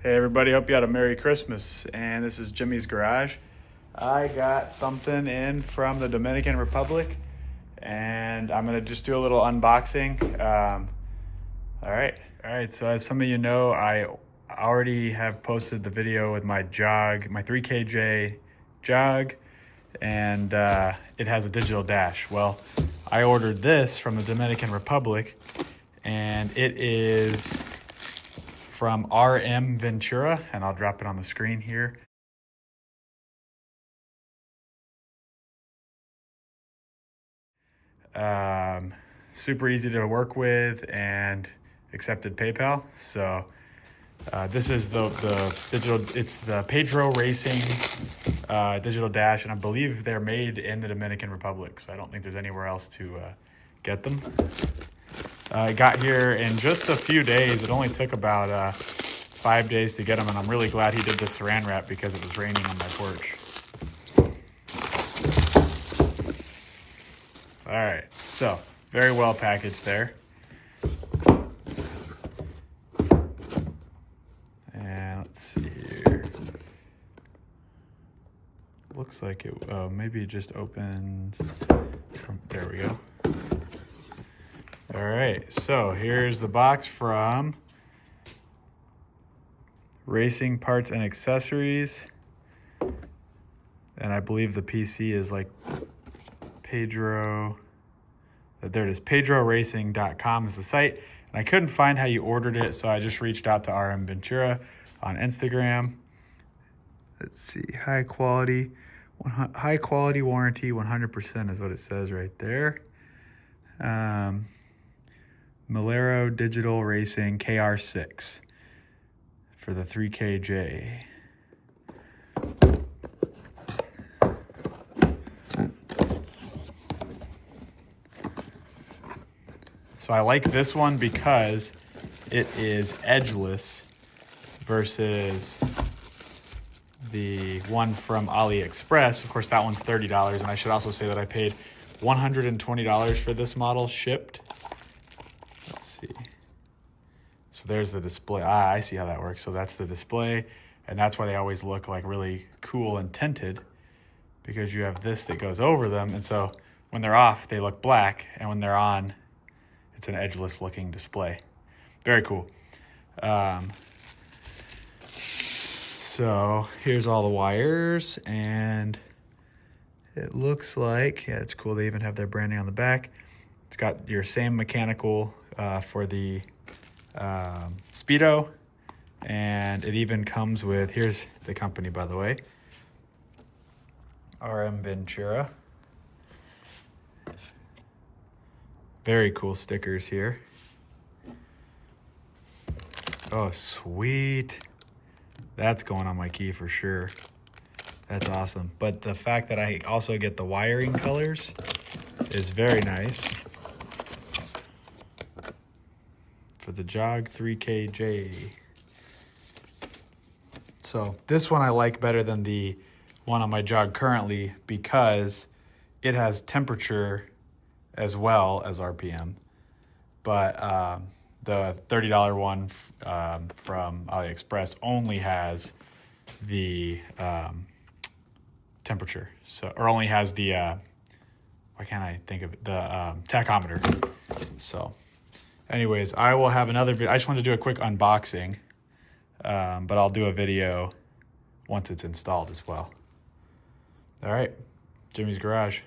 Hey everybody, hope you had a Merry Christmas. And this is Jimmy's Garage. I got something in from the Dominican Republic and I'm gonna just do a little unboxing. All right, so as some of you know, I already have posted the video with my Jog, my 3KJ Jog, and it has a digital dash. Well, I ordered this from the Dominican Republic and it is from RM Ventura, and I'll drop it on the screen here. Super easy to work with and accepted PayPal. So this is the digital, it's the Pedro Racing digital dash, and I believe they're made in the Dominican Republic, so I don't think there's anywhere else to get them. I got here in just a few days. It only took about 5 days to get them, and I'm really glad he did the saran wrap because it was raining on my porch. All right, so very well packaged there. And let's see here. Looks like it, maybe it just opened from, there we go. All right, so here's the box from Racing Parts and Accessories. And I believe the PC is like Pedro, there it is, pedroracing.com is the site. And I couldn't find how you ordered it, so I just reached out to RM Ventura on Instagram. Let's see, high quality warranty, 100% is what it says right there. Milero Digital Racing KR-6 for the 3KJ. So I like this one because it is edgeless versus the one from AliExpress. Of course, that one's $30, and I should also say that I paid $120 for this model shipped. Let's see. So there's the display. I see how that works. So that's the display, and that's why they always look like really cool and tinted, because you have this that goes over them, and so when they're off, they look black, and when they're on, it's an edgeless looking display. Very cool. So here's all the wires, and it looks like, yeah, it's cool. They even have their branding on the back. It's got your same mechanical for the Speedo, and it even comes with, here's the company, by the way, RM Ventura. Very cool stickers here. Oh, sweet. That's going on my key for sure. That's awesome. But the fact that I also get the wiring colors is very nice. For the Jog 3KJ. So this one I like better than the one on my Jog currently because it has temperature as well as RPM. But the $30 one from AliExpress only has the temperature, so, or only has the why can't I think of it, the tachometer. So anyways, I will have another video. I just wanted to do a quick unboxing, but I'll do a video once it's installed as well. All right, Jimmy's Garage.